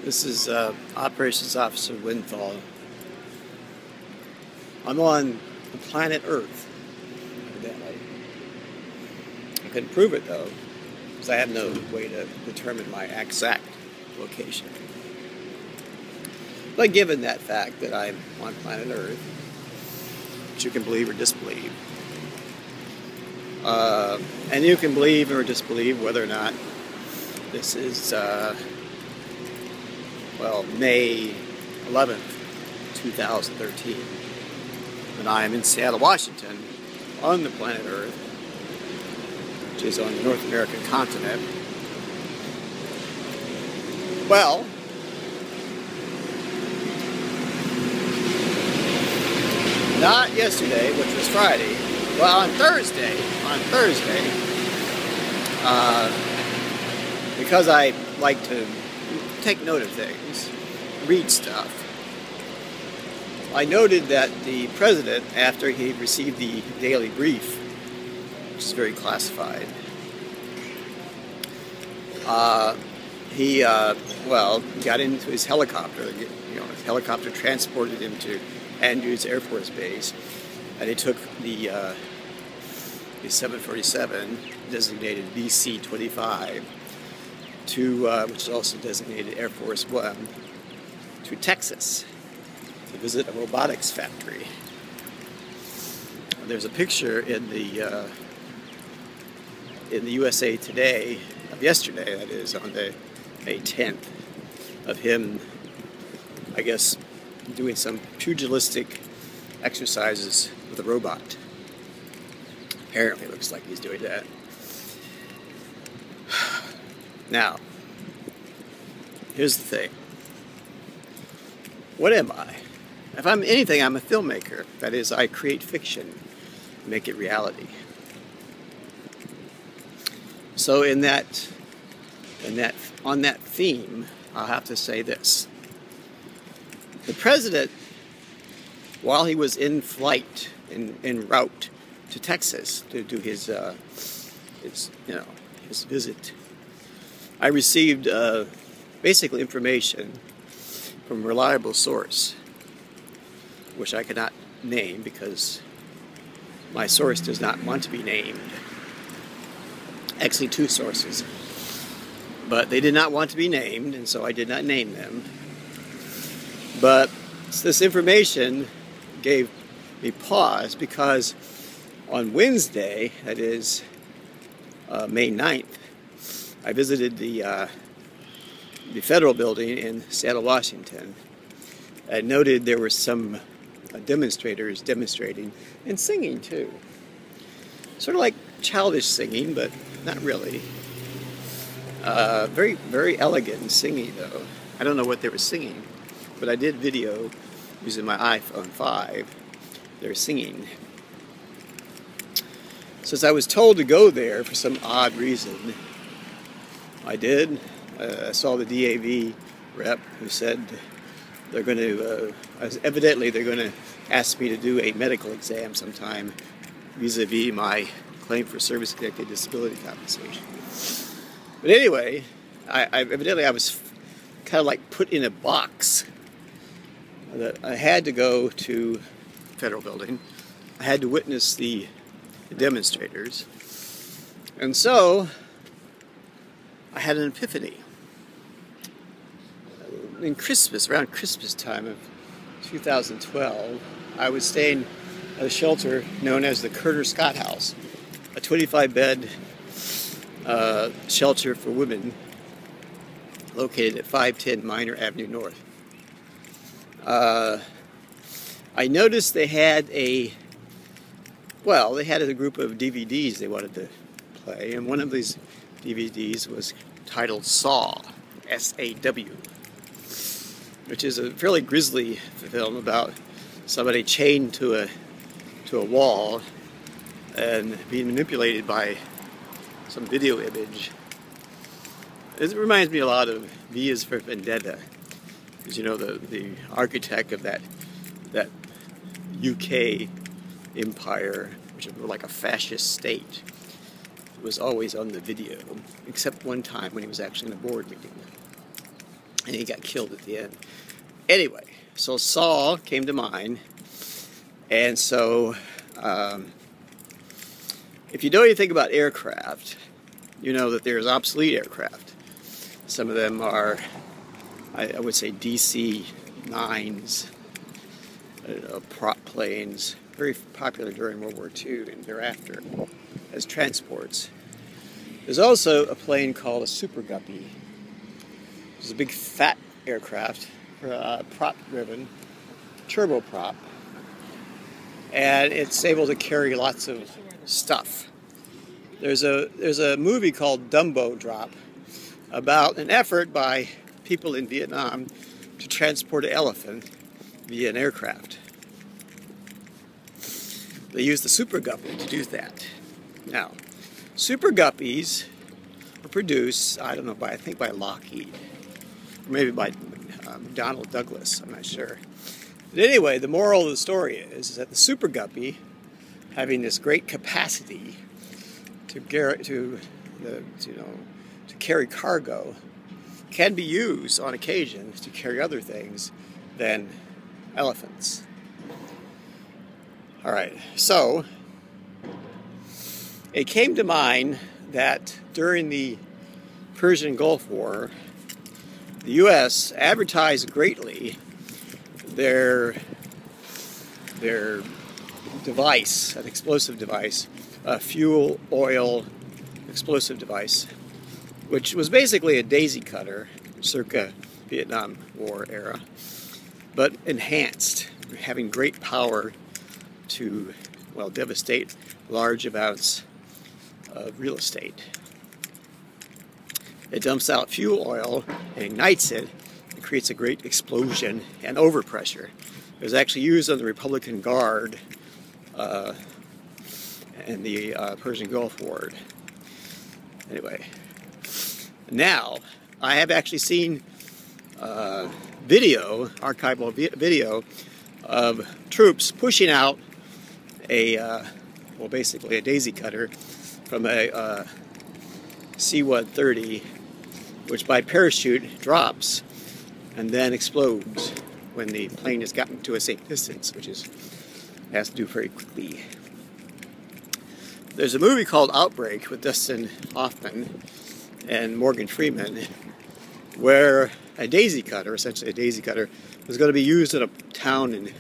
This is Operations Officer Winthal. I'm on the planet Earth, evidently. I couldn't prove it, though, because I have no way to determine my exact location. But given that fact that I'm on planet Earth, which you can believe or disbelieve, and you can believe or disbelieve whether or not this is May 11th, 2013, and I am in Seattle, Washington, on the planet Earth, which is on the North American continent. Well, not yesterday, which was Friday. Well, on Thursday, because I like to take note of things, read stuff, I noted that the president, after he received the daily brief, which is very classified, he got into his helicopter. His helicopter transported him to Andrews Air Force Base, and he took the 747, designated BC-25, which is also designated Air Force One, to Texas to visit a robotics factory. There's a picture in the USA Today of yesterday, that is, on the May 10th, of him, I guess, doing some pugilistic exercises with a robot. Apparently, it looks like he's doing that. Now, here's the thing. What am I? If I'm anything, I'm a filmmaker. That is, I create fiction, make it reality. So on that theme, I'll have to say this. The president, while he was in flight, en route to Texas to do his visit, I received basically information from a reliable source, which I cannot name because my source does not want to be named. Actually, two sources. But they did not want to be named, and so I did not name them. But this information gave me pause because on Wednesday, that is May 9th, I visited the federal building in Seattle, Washington, and noted there were some demonstrators demonstrating and singing too. Sort of like childish singing, but not really. Very, very elegant singing, though. I don't know what they were singing, but I did video using my iPhone 5. They're singing. Since I was told to go there for some odd reason, I did. I saw the DAV rep who said they're going to, evidently they're going to ask me to do a medical exam sometime vis-a-vis my claim for service-connected disability compensation. But anyway, I was kind of like put in a box that I had to go to the federal building. I had to witness the demonstrators. And so I had an epiphany. Around Christmas time of 2012, I was staying at a shelter known as the Curtis Scott House, a 25-bed shelter for women located at 510 Minor Avenue North. I noticed they had a group of DVDs they wanted to play, and one of these DVDs was titled Saw, S-A-W, which is a fairly grisly film about somebody chained to a wall and being manipulated by some video image. It reminds me a lot of V is for Vendetta, because the architect of that UK empire, which was like a fascist state, was always on the video, except one time when he was actually in a board meeting. and he got killed at the end. Anyway, so Saw came to mind, and so if you know anything about aircraft, you know that there's obsolete aircraft. Some of them are, I would say, DC-9s, prop planes, very popular during World War II and thereafter as transports. There's also a plane called a Super Guppy. It's a big fat aircraft, prop-driven, turboprop, and it's able to carry lots of stuff. There's a movie called Dumbo Drop about an effort by people in Vietnam to transport an elephant via an aircraft. They used the Super Guppy to do that. Now, Super Guppies were produced, I don't know, I think by Lockheed, or maybe by McDonnell Douglas, I'm not sure. But anyway, the moral of the story is that the Super Guppy, having this great capacity to carry cargo, can be used on occasion to carry other things than elephants. All right, so it came to mind that during the Persian Gulf War, the U.S. advertised greatly their device, an explosive device, a fuel oil explosive device, which was basically a daisy cutter circa Vietnam War era, but enhanced, having great power to, well, devastate large amounts of real estate. It dumps out fuel oil and ignites it. It creates a great explosion and overpressure. It was actually used on the Republican Guard in the Persian Gulf War. Anyway, now I have actually seen archival video of troops pushing out basically a daisy cutter from a C-130, which by parachute drops and then explodes when the plane has gotten to a safe distance, which has to do very quickly. There's a movie called Outbreak with Dustin Hoffman and Morgan Freeman, where a daisy cutter, essentially a daisy cutter, was going to be used in a town in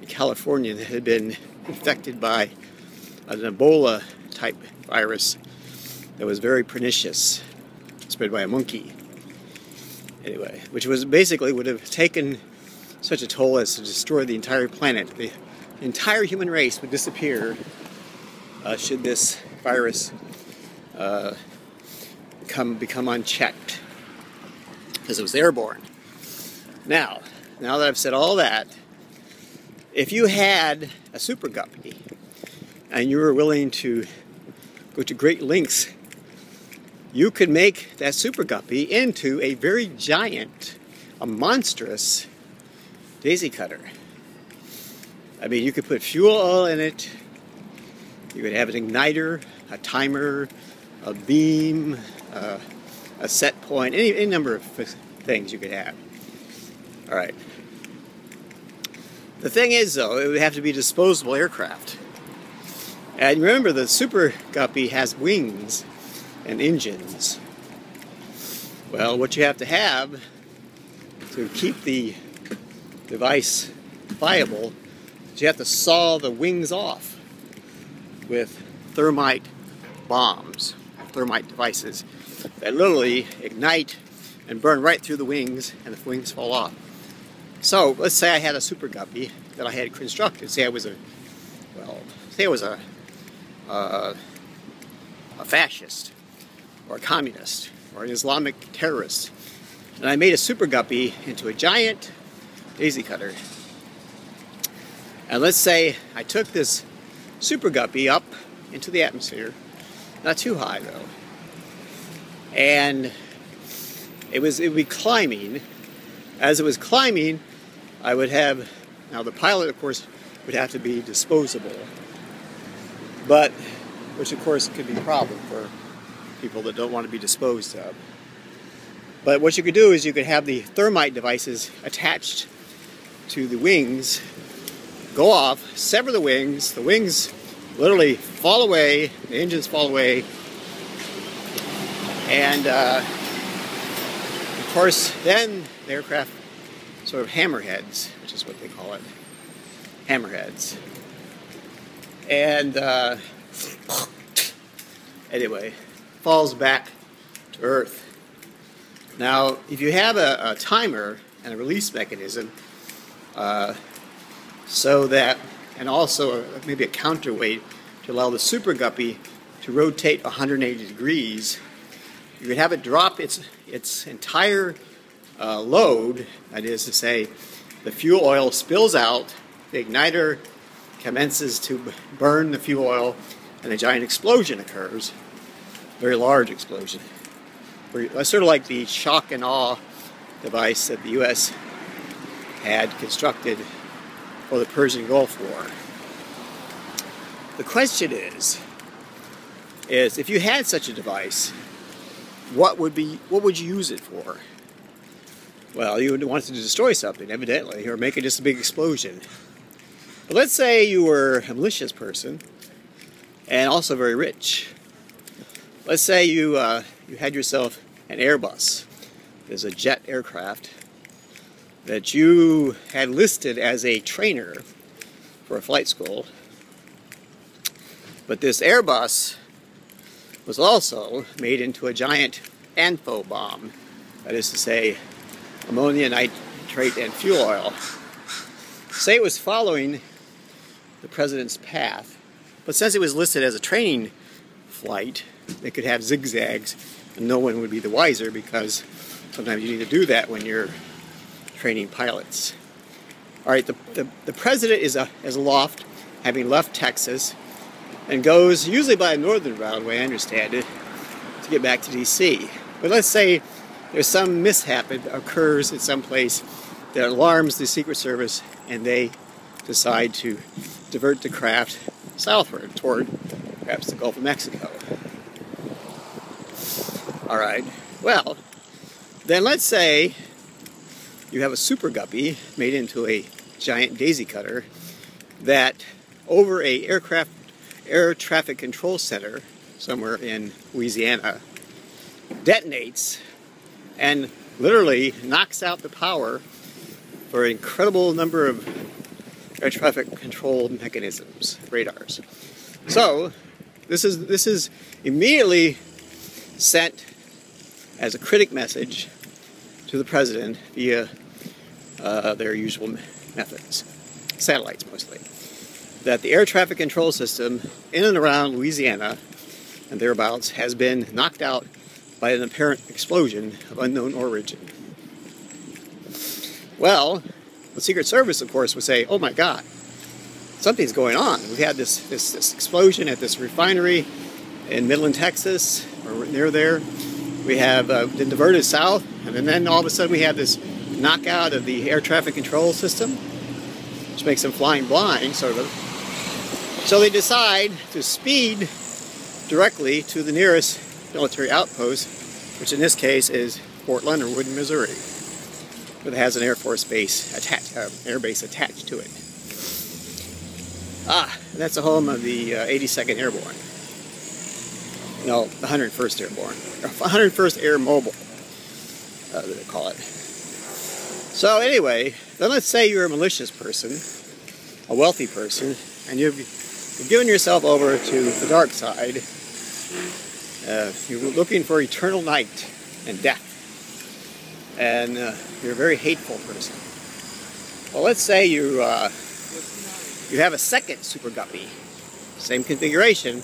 California that had been infected by an Ebola type virus that was very pernicious, spread by a monkey. Anyway, which was basically would have taken such a toll as to destroy the entire planet. The entire human race would disappear should this virus become unchecked, because it was airborne. Now that I've said all that, if you had a Super Guppy and you were willing to go to great lengths, you could make that Super Guppy into a very giant, a monstrous daisy cutter. I mean, you could put fuel oil in it, you could have an igniter, a timer, a beam, a set point, any number of things you could have. All right. The thing is, though, it would have to be disposable aircraft. And remember, the Super Guppy has wings and engines. Well, what you have to keep the device viable is you have to saw the wings off with thermite bombs, thermite devices that literally ignite and burn right through the wings, and the wings fall off. So let's say I had a Super Guppy that I had constructed. Say I was a fascist, or a communist, or an Islamic terrorist, and I made a Super Guppy into a giant daisy cutter. And let's say I took this Super Guppy up into the atmosphere, not too high though, and it would be climbing. As it was climbing, I would have, now the pilot of course would have to be disposable, but which of course could be a problem for people that don't want to be disposed of. But what you could do is you could have the thermite devices attached to the wings, go off, sever the wings literally fall away, the engines fall away, and of course then the aircraft sort of hammerheads, which is what they call it, hammerheads. And anyway, falls back to Earth. Now, if you have a timer and a release mechanism, so that, and also maybe a counterweight to allow the Super Guppy to rotate 180 degrees, you could have it drop its entire load. That is to say, the fuel oil spills out, the igniter commences to burn the fuel oil, and a giant explosion occurs. Very large explosion. Sort of like the shock and awe device that the U.S. had constructed for the Persian Gulf War. The question is if you had such a device, what would you use it for? Well, you would want to destroy something, evidently, or make it just a big explosion. But let's say you were a malicious person and also very rich. Let's say you had yourself an Airbus. There's a jet aircraft that you had listed as a trainer for a flight school. But this Airbus was also made into a giant ANFO bomb. That is to say, ammonia, nitrate, and fuel oil. Say it was following the president's path, but since it was listed as a training flight, they could have zigzags and no one would be the wiser, because sometimes you need to do that when you're training pilots. All right, the president is aloft, having left Texas, and goes usually by a northern route, the way I understand it, to get back to D.C. But let's say there's some mishap that occurs in some place that alarms the Secret Service, and they decide to divert the craft southward toward perhaps the Gulf of Mexico. All right, well, then let's say you have a Super Guppy made into a giant daisy cutter that over a air traffic control center somewhere in Louisiana detonates and literally knocks out the power for an incredible number of air traffic control mechanisms, radars. So this is immediately sent as a critic message to the president via their usual methods, satellites mostly, that the air traffic control system in and around Louisiana and thereabouts has been knocked out by an apparent explosion of unknown origin. Well, the Secret Service, of course, would say, oh my God, something's going on. We've had this explosion at this refinery in Midland, Texas, or near there. We have been diverted south, and then all of a sudden we have this knockout of the air traffic control system, which makes them flying blind, sort of. So they decide to speed directly to the nearest military outpost, which in this case is Fort Leonard Wood, Missouri, where it has an Air Force base attached, air base attached to it. And that's the home of the 82nd Airborne. No, the 101st Airborne. 101st Air Mobile, they call it. So anyway, then let's say you're a malicious person, a wealthy person, and you've given yourself over to the dark side. You're looking for eternal night and death. And you're a very hateful person. Well, let's say you have a second Super Guppy, same configuration,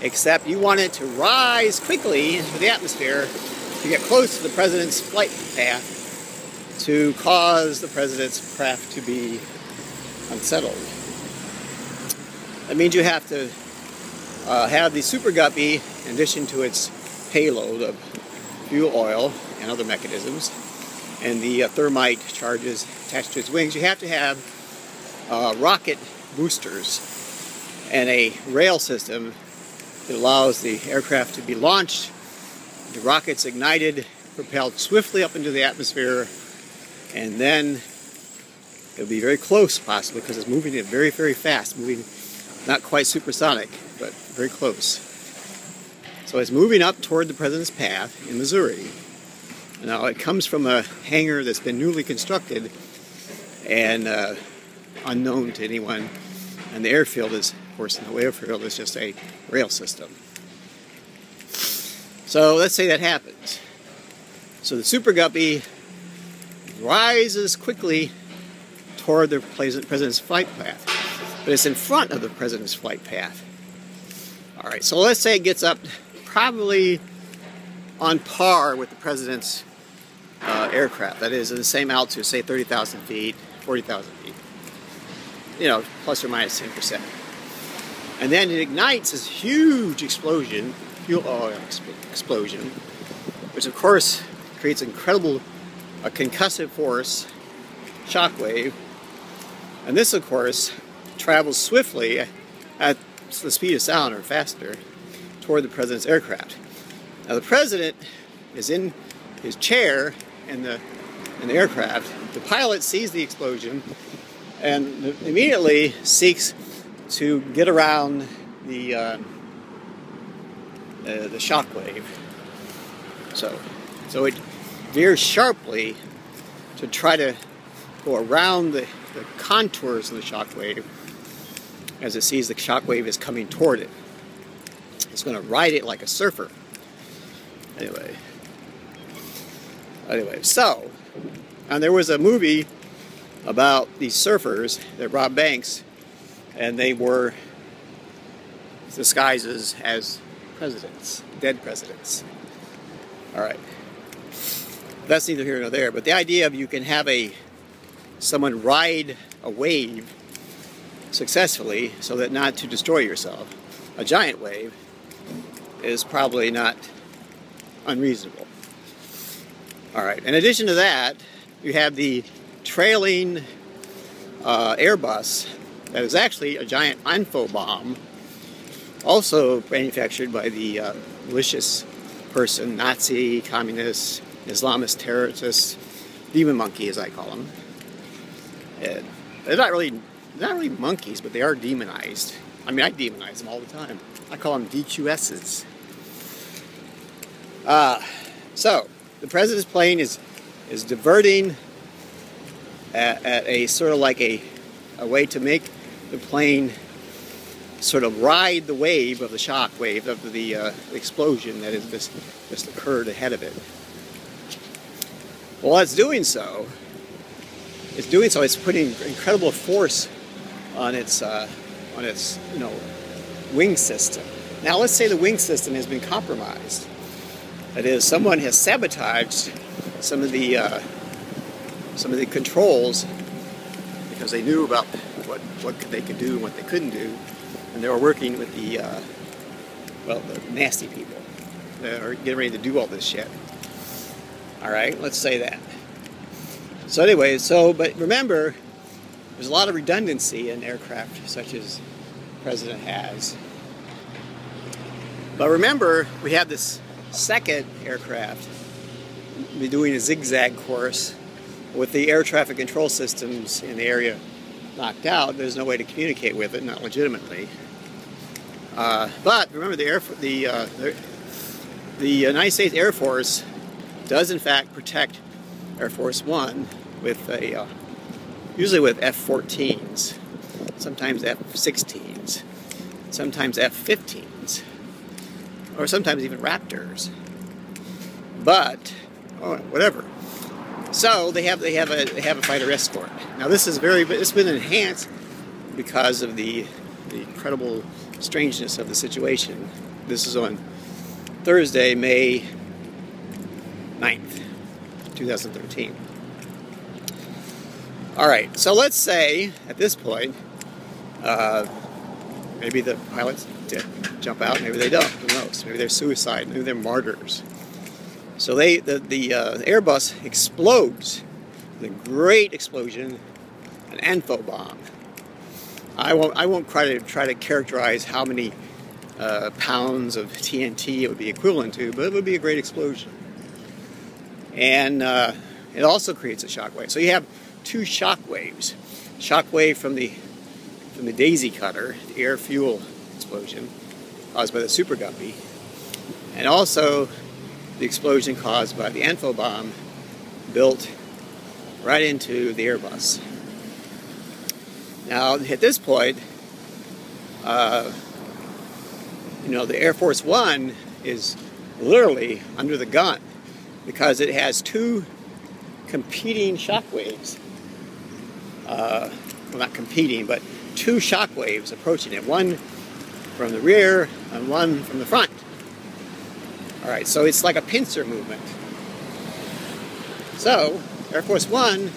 except you want it to rise quickly into the atmosphere to get close to the president's flight path to cause the president's craft to be unsettled. That means you have to have the Super Guppy, in addition to its payload of fuel oil and other mechanisms, and the thermite charges attached to its wings, you have to have rocket boosters and a rail system that allows the aircraft to be launched, the rockets ignited, propelled swiftly up into the atmosphere, and then it'll be very close, possibly, because it's moving very, very fast, moving not quite supersonic, but very close. So it's moving up toward the president's path in Missouri. Now, it comes from a hangar that's been newly constructed and unknown to anyone. And the airfield is, of course, the airfield is just a rail system. So let's say that happens. So the Super Guppy rises quickly toward the president's flight path, but it's in front of the president's flight path. All right, so let's say it gets up probably on par with the president's aircraft. That is, at the same altitude, say 30,000 feet, 40,000 feet. You know, plus or minus 10%. And then it ignites this huge explosion, fuel oil explosion, which of course creates incredible concussive force, shock wave. And this, of course, travels swiftly at the speed of sound or faster toward the president's aircraft. Now the president is in his chair in the aircraft. The pilot sees the explosion and immediately seeks to get around the shock wave. So it veers sharply to try to go around the contours of the shock wave as it sees the shock wave is coming toward it. It's going to ride it like a surfer. Anyway, so, and there was a movie about these surfers that robbed banks, and they were disguised as presidents, dead presidents. All right, that's neither here nor there. But the idea of you can have someone ride a wave successfully so that not to destroy yourself, a giant wave, is probably not unreasonable. All right, in addition to that, you have the trailing Airbus that is actually a giant info bomb, also manufactured by the malicious person, Nazi, communist, Islamist terrorist, demon monkey, as I call them. And they're not really monkeys, but they are demonized. I mean, I demonize them all the time. I call them DQSs. So the president's plane is diverting at a sort of like a way to make the plane sort of ride the wave of the shock wave of the explosion that has just occurred ahead of it. While it's doing so, it's putting incredible force on its wing system. Now let's say the wing system has been compromised. That is, someone has sabotaged some of the controls because they knew about what they could do and what they couldn't do, and they were working with the nasty people that are getting ready to do all this shit. All right, let's say that. So anyway, but remember, there's a lot of redundancy in aircraft such as the president has. But remember, we have this second aircraft be doing a zigzag course with the air traffic control systems in the area knocked out. There's no way to communicate with it, not legitimately. But remember, the United States Air Force does in fact protect Air Force One with usually with F-14s, sometimes F-16s, sometimes F-15s, or sometimes even Raptors. But whatever. So they have a fighter escort. Now this is it's been enhanced because of the incredible strangeness of the situation. This is on Thursday, May 9th, 2013. All right, so let's say at this point, maybe the pilots jump out, maybe they don't. Who knows? Maybe they're suicide. Maybe they're martyrs. So the Airbus explodes. The great explosion, an info bomb. I won't try to characterize how many pounds of TNT it would be equivalent to, but it would be a great explosion. and it also creates a shock wave. So you have two shock waves. Shock wave from the Daisy Cutter, the air fuel explosion caused by the Super Guppy, and also the explosion caused by the Anfo bomb built right into the Airbus. Now, at this point, the Air Force One is literally under the gun because it has two competing shock waves. Well, not competing, but two shock waves approaching it. One from the rear and one from the front. All right, so it's like a pincer movement. So, Air Force One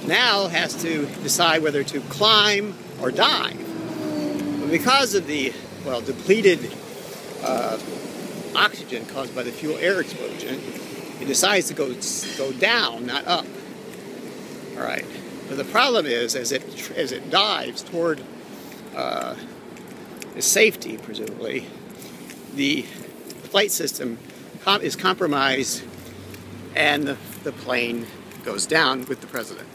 now has to decide whether to climb or dive. But because of the, depleted oxygen caused by the fuel-air explosion, it decides to go down, not up. All right. But the problem is, as it dives toward safety, presumably, the flight system is compromised, and the plane goes down with the president.